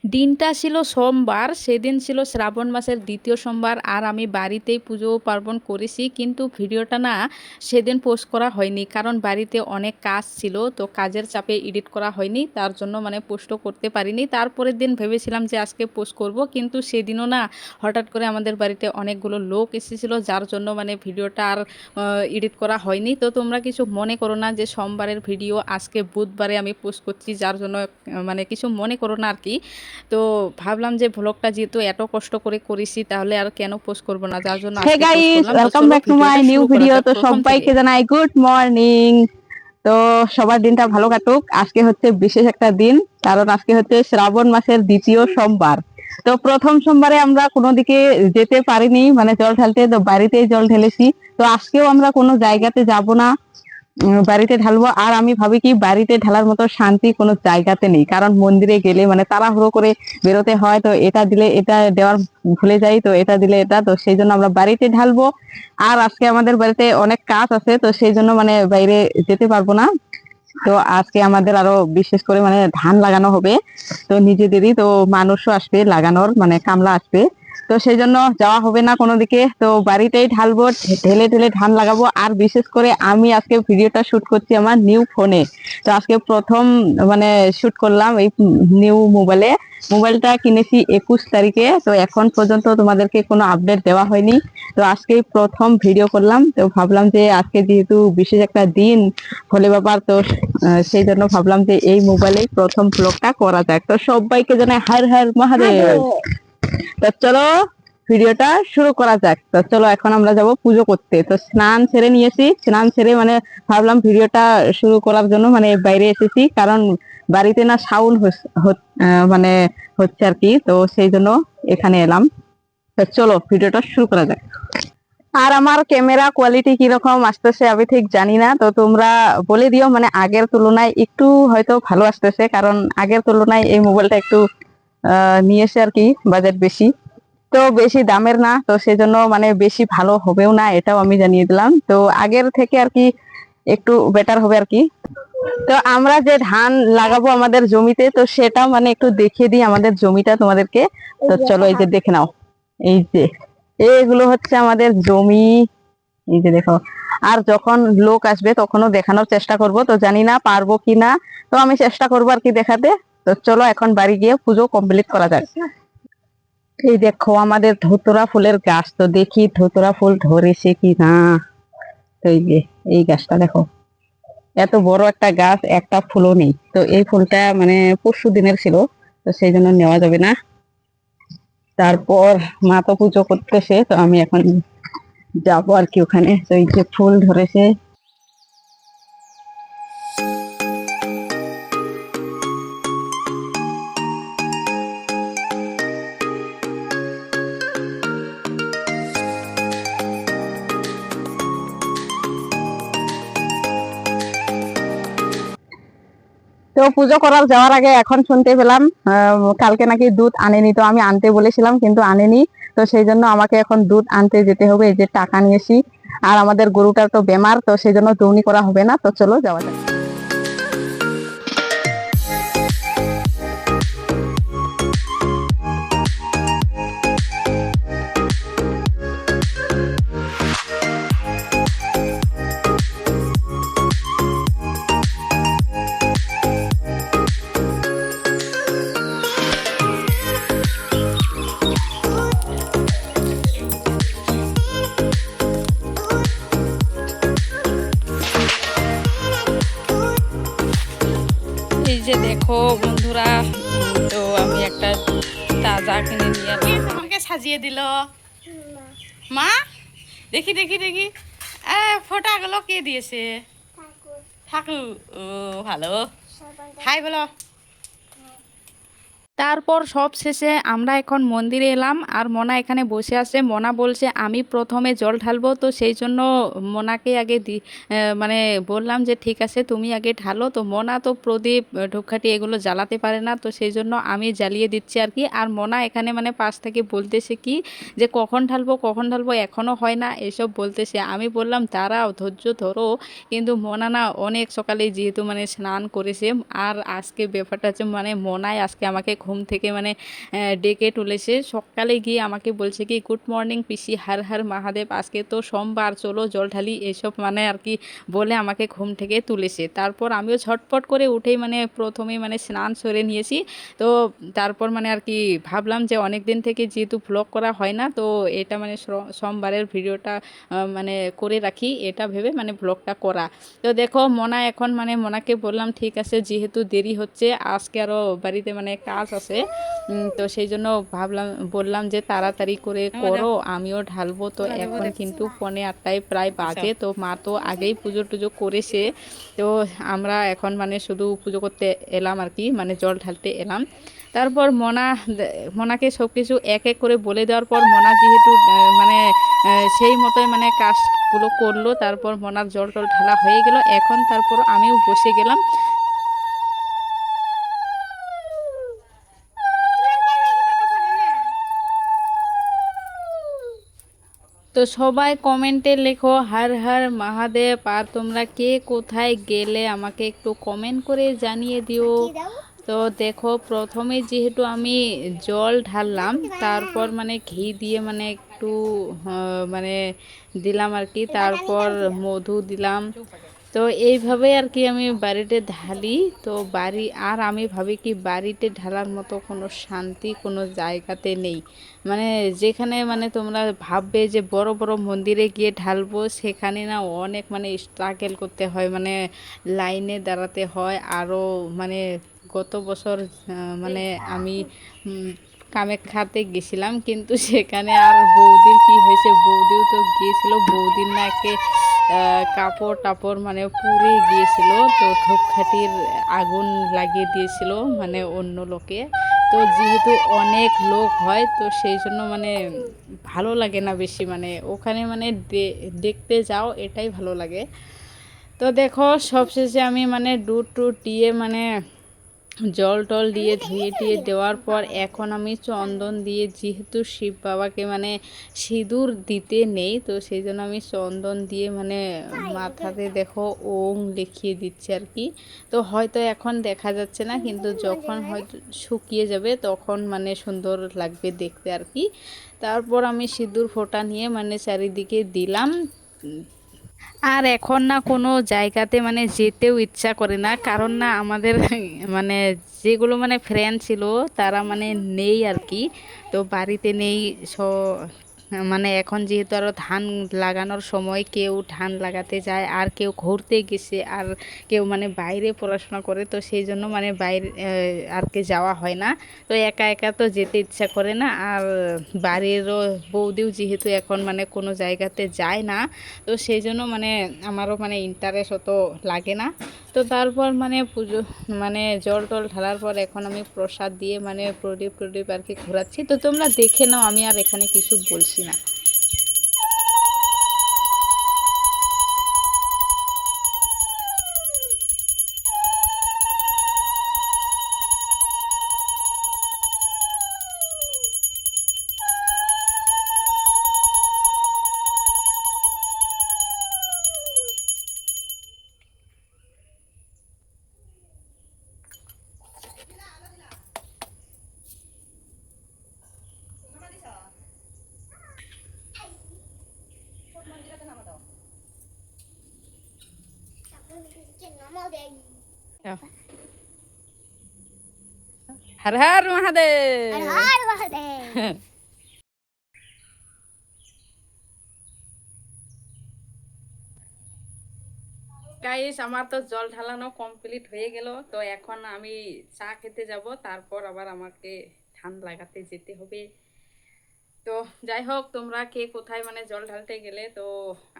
দিনটা ছিল সোমবার, সেদিন ছিল শ্রাবণ মাসের দ্বিতীয় সোমবার। আর আমি বাড়িতেই পুজো পার্বণ করেছি, কিন্তু ভিডিওটা না সেদিন পোস্ট করা হয়নি, কারণ বাড়িতে অনেক কাজ ছিল, তো কাজের চাপে এডিট করা হয়নি, তার জন্য মানে পোস্টও করতে পারিনি। তারপরের দিন ভেবেছিলাম যে আজকে পোস্ট করব, কিন্তু সেদিনও না হঠাৎ করে আমাদের বাড়িতে অনেকগুলো লোক এসেছিলো, যার জন্য মানে ভিডিওটা আর এডিট করা হয়নি। তো তোমরা কিছু মনে করো না যে সোমবারের ভিডিও আজকে বুধবারে আমি পোস্ট করছি, যার জন্য মানে কিছু মনে করো না আর কি। তো ভাবলাম যে ভ্লগটা যেহেতু এত কষ্ট করে করেছি, তাহলে আর কেন পোস্ট করব না, যার জন্য হে আজকে পোস্ট গাইস, করলাম। তো ওয়েলকাম চলো ব্যাক টু মাই ভিডিওটা নিউ শুরু করা ভিডিও। যাক তো প্রথম থেকে। সবাইকে জানাই গুড মর্নিং। তো সবার দিনটা ভালো কাটুক। আজকে হচ্ছে বিশেষ একটা দিন, কারণ আজকে হচ্ছে শ্রাবণ মাসের দ্বিতীয় সোমবার। তো প্রথম সোমবারে আমরা কোনো দিকে যেতে পারিনি, মানে জল ঢালতে, তো বাড়িতেই জল ঢেলেছি। তো আজকেও আমরা কোনো জায়গাতে যাব না, বাড়িতে ঢালবো। আর আমি ভাবি কি, বাড়িতে ঢালার মতো শান্তি কোনো জায়গাতে নেই, কারণ মন্দিরে গেলে মানে তাড়াহুড়ো করে বেরোতে হয়, তো এটা দিলে এটা দেওয়ার ভুলে যাই, তো এটা দিলে এটা, তো সেই জন্য আমরা বাড়িতে ঢালবো। আর আজকে আমাদের বাড়িতে অনেক কাজ আছে, তো সেই জন্য মানে বাইরে যেতে পারবো না। তো আজকে আমাদের আরো বিশেষ করে মানে ধান লাগানো হবে, তো নিজেদেরই, তো মানুষও আসবে লাগানোর, মানে কামলা আসবে। তো সেই জন্য যাওয়া হবে না কোনো দিকে, তো বাড়িতেই ঢালবো, ঢেলে ঢেলে ধান লাগাবো। আর বিশেষ করে আমি আজকে ভিডিওটা শুট করছি আমার নিউ ফোনে। তো আজকে প্রথম মানে শুট করলাম এই নিউ মোবাইলে। মোবাইলটা কিনেছি 21 তারিখে, তো এখন পর্যন্ত তোমাদেরকে কোনো আপডেট দেওয়া হয়নি। তো আজকেই প্রথম ভিডিও করলাম, তো ভাবলাম যে আজকে যেহেতু বিশেষ একটা দিন ভোলে বাবার, তো সেই জন্য ভাবলাম যে এই মোবাইলেই প্রথম ব্লগটা করা যাক। তো সবাইকে জানাই হর হর মহাদেব। তো চলো ভিডিওটা শুরু করা যাক। তো চলো এখন আমরা যাব পুজো করতে। তো স্নান সেরে নিয়েছি, স্নান সেরে মানে ভাবলাম ভিডিওটা শুরু করার জন্য মানে বাইরে এসেছি, কারণ বাড়িতে না সাউন্ড মানে হচ্ছে আর কি, তো সেই জন্য এখানে এলাম। তো চলো ভিডিওটা শুরু করা যাক। আর আমার ক্যামেরা কোয়ালিটি কিরকম আসতেছে আমি ঠিক জানি না, তো তোমরা বলে দিও, মানে আগের তুলনায় একটু হয়তো ভালো আসতেছে, কারণ আগের তুলনায় এই মোবাইলটা একটু নিয়েছে আর কি বাজেট বেশি, তো বেশি দামের না, তো সেজন্য মানে বেশি ভালো হবেও না, এটাও আমি জানিয়ে দিলাম। তো আগের থেকে আর কি একটু বেটার হবে আর কি। তো আমরা যে ধান লাগাবো আমাদের জমিতে, তো সেটা মানে একটু দেখিয়ে দিই আমাদের জমিটা তোমাদেরকে। তো চলো এই যে দেখে নাও, এই যে এগুলো হচ্ছে আমাদের জমি, এই যে দেখো। আর যখন লোক আসবে তখনও দেখানোর চেষ্টা করব, তো জানি না পারবো কি না, তো আমি চেষ্টা করবো আর কি দেখাতে। তো চলো এখন বাড়ি গিয়ে পুজো কমপ্লিট করা যাক। এই দেখো আমাদের ধুতরা ফুলের গাছ, তো দেখি ধুতরা ফুল ধরেছে কি না। তো এই যে এই গাছটা দেখো, এত বড় একটা গাছ, একটা ফুলও নেই। তো এই ফুলটা মানে পরশু দিনের ছিল, তো সেই জন্য নেওয়া যাবে না। তারপর মা তো পুজো করতেছে, তো আমি এখন যাবো আর কি ওখানে। তো এই যে ফুল ধরেছে। তো পুজো করার যাওয়ার আগে এখন শুনতে পেলাম কালকে নাকি দুধ আনেনি, তো আমি আনতে বলেছিলাম কিন্তু আনেনি। তো সেই জন্য আমাকে এখন দুধ আনতে যেতে হবে, এই যে টাকা নিয়েছি। আর আমাদের গরুটার তো বেমার, তো সেই জন্য দৌনি করা হবে না। তো চলো যাওয়া যাক। এই যে দেখো বন্ধুরা, তো আমি একটা তাজা কিনে নিয়ে এলাম। তোমাকে সাজিয়ে দিল মা, দেখি দেখি দেখি। ফোঁটাগুলো কে দিয়েছে? ঠাকুর। ও ভালো। হাই বলো। তারপর সব শেষে আমরা এখন মন্দিরে এলাম, আর মোনা এখানে বসে আছে। মোনা বলছে আমি প্রথমে জল ঢালবো, তো সেই জন্য মোনাকে আগে মানে বললাম যে ঠিক আছে তুমি আগে ঢালো। তো মোনা তো প্রদীপ ধূপকাঠি এগুলো জ্বালাতে পারে না, তো সেই জন্য আমি জ্বালিয়ে দিচ্ছি আর কি। আর মোনা এখানে মানে পাশ থেকে বলতেছে কি যে কখন ঢালবো কখন ঢালবো, এখনও হয় না এসব বলতেছে। আমি বললাম দাঁড়াও ধৈর্য ধরো। কিন্তু মোনা না অনেক সকালে যেহেতু মানে স্নান করেছে, আর আজকে ব্যাপারটা হচ্ছে মানে মোনাই আজকে আমাকে ঘুম থেকে মানে ডেকে তুলেছে। সকালে গিয়ে আমাকে বলছে কি গুড মর্নিং পিসি, হর হর মহাদেব, আজকে তো সোমবার, চলো জল ঢালি, এসব মানে আর কি বলে আমাকে ঘুম থেকে তুলেছে। তারপর আমিও ঝটপট করে উঠেই মানে প্রথমেই মানে স্নান সেরে নিয়েছি। তো তারপর মানে আর কি ভাবলাম যে অনেক দিন থেকে যেহেতু ভ্লগ করা হয় না, তো এটা মানে সোমবারের ভিডিওটা মানে করে রাখি, এটা ভেবে মানে ভ্লগটা করা। তো দেখো মনা এখন মানে মনাকে বললাম ঠিক আছে যেহেতু দেরি হচ্ছে, আজকে আরও বাড়িতে মানে কাজ আছে, তো সেই জন্য বললাম যে তাড়াতাড়ি করে করো, আমিও ঢালবো। তো এখন কিন্তু 7:45 প্রায় বাজে। তো মা তো আগেই পুজো টুজো করেছে, তো আমরা এখন মানে শুধু পুজো করতে এলাম আর কি, মানে জল ঢালতে এলাম। তারপর মনাকে সব কিছু এক এক করে বলে দেওয়ার পর মনা যেহেতু মানে সেই মতোই মানে কাজগুলো করলো। তারপর মনার জল টল ঢালা হয়ে গেল, এখন তারপর আমিও বসে গেলাম। তো সবাই কমেন্টে লেখো হর হর মহাদেব, আর তোমরা কে কোথায় গেলে আমাকে একটু কমেন্ট করে জানিয়ে দিও। তো দেখো প্রথমে যেহেতু আমি জল ঢাললাম, তারপর মানে ঘি দিয়ে মানে একটু মানে দিলাম আর কি, তারপর মধু দিলাম। তো এইভাবে আর কি আমি বাড়িতে ঢালি। তো আর আমি ভাবি কি বাড়িতে ঢালার মতো কোনো শান্তি কোনো জায়গাতে নেই। মানে যেখানে মানে তোমরা ভাববে যে বড় বড় মন্দিরে গিয়ে ঢালবো, সেখানে না অনেক মানে স্ট্রাগল করতে হয়, মানে লাইনে দাঁড়াতে হয় আরও। মানে গত বছর মানে আমি কামাখ্যাতে গেছিলাম, কিন্তু সেখানে আর বৌদির কি হয়েছে, বৌদিও তো গিয়েছিল, বৌদির না একে কাপড় টাপড় মানে পুড়ে গিয়েছিল। তো ধূপকাঠির আগুন লাগিয়ে দিয়েছিল মানে অন্য লোকে। তো যেহেতু অনেক লোক হয়, তো সেই জন্য মানে ভালো লাগে না বেশি, মানে ওখানে মানে দেখতে যাও এটাই ভালো লাগে। তো দেখো সবশেষে আমি মানে দুধ টুধ দিয়ে মানে জল টল দিয়ে ধুয়ে টুয়ে দেওয়ার পর এখন আমি চন্দন দিয়ে, যেহেতু শিব বাবাকে মানে সিঁদুর দিতে নেই, তো সেই জন্য আমি চন্দন দিয়ে মানে মাথাতে দেখো ওম লিখিয়ে দিচ্ছি আর কি। তো হয়তো এখন দেখা যাচ্ছে না, কিন্তু যখন হয়তো শুকিয়ে যাবে তখন মানে সুন্দর লাগবে দেখতে আর কি। তারপর আমি সিঁদুর ফোঁটা নিয়ে মানে চারিদিকে দিলাম। আর এখন না কোনো জায়গাতে মানে যেতেও ইচ্ছা করে না, কারণ না আমাদের মানে যেগুলো মানে ফ্রেন্ড ছিল তারা মানে নেই আর কি। তো বাড়িতে নেই। মানে এখন যেহেতু আরও ধান লাগানোর সময়, কেউ ধান লাগাতে যায়, আর কেউ ঘুরতে গেছে, আর কেউ মানে বাইরে পড়াশোনা করে, তো সেই জন্য মানে বাইরে আর কি যাওয়া হয় না। তো একা একা তো যেতে ইচ্ছা করে না। আর বাড়িরও বৌদিও যেহেতু এখন মানে কোনো জায়গাতে যায় না, তো সেই জন্য মানে আমারও মানে ইন্টারেস্ট অত লাগে না। তো তারপর মানে পুজো মানে জল টল ঢালার পর এখন আমি প্রসাদ দিয়ে মানে প্রদীপ আর কি ঘোরাচ্ছি। তো তোমরা দেখে নাও, আমি আর এখানে কিছু বলছি না। হর হর মহাদেব। গাইস আমার তো জল ঢালানো কমপ্লিট হয়ে গেল। তো এখন আমি চা খেতে যাব, তারপর আবার আমাকে ধান লাগাতে যেতে হবে। তো যাই হোক, তোমরা কে কোথায় মানে জল ঢালতে গেলে তো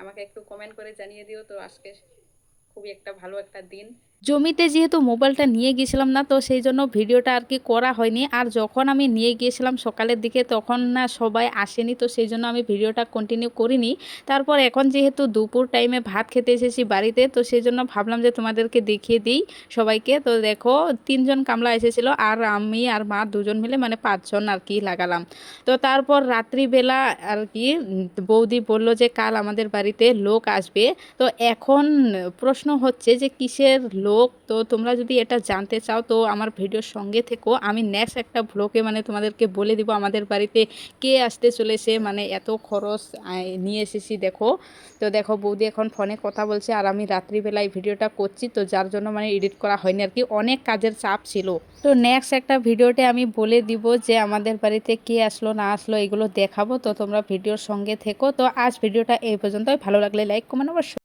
আমাকে একটু কমেন্ট করে জানিয়ে দিও। তো আজকে খুবই একটা ভালো একটা দিন। জমিতে যেহেতু মোবাইলটা নিয়ে গিয়েছিলাম না, তো সেই জন্য ভিডিওটা আর কি করা হয়নি। আর যখন আমি নিয়ে গিয়েছিলাম সকালের দিকে, তখন না সবাই আসেনি, তো সেই জন্য আমি ভিডিওটা কন্টিনিউ করিনি। তারপর এখন যেহেতু দুপুর টাইমে ভাত খেতে এসেছি বাড়িতে, তো সেই জন্য ভাবলাম যে তোমাদেরকে দেখিয়ে দিই সবাইকে। তো দেখো 3জন কামলা এসেছিলো, আর আমি আর মা দুজন মিলে মানে 5জন আর কি লাগালাম। তো তারপর রাত্রিবেলা আর কি বৌদি বলল যে কাল আমাদের বাড়িতে লোক আসবে। তো এখন প্রশ্ন হচ্ছে যে কিসের লোক লোক। তো তোমরা যদি এটা জানতে চাও তো আমার ভিডিওর সঙ্গে থেকো, আমি নেক্সট একটা ব্লগে মানে তোমাদেরকে বলে দিব আমাদের বাড়িতে কে আসতে চলেছে, মানে এত খরচ নিয়ে এসেছি দেখো। তো দেখো বৌদি এখন ফোনে কথা বলছে আর আমি রাত্রিবেলায় ভিডিওটা করছি, তো যার জন্য মানে এডিট করা হয়নি আর কি, অনেক কাজের চাপ ছিল। তো নেক্সট একটা ভিডিওতে আমি বলে দিব যে আমাদের বাড়িতে কে আসলো না আসলো এগুলো দেখাবো, তো তোমরা ভিডিওর সঙ্গে থেকো। তো আজ ভিডিওটা এই পর্যন্তই, ভালো লাগলে লাইক কমেন্ট অবশ্যই।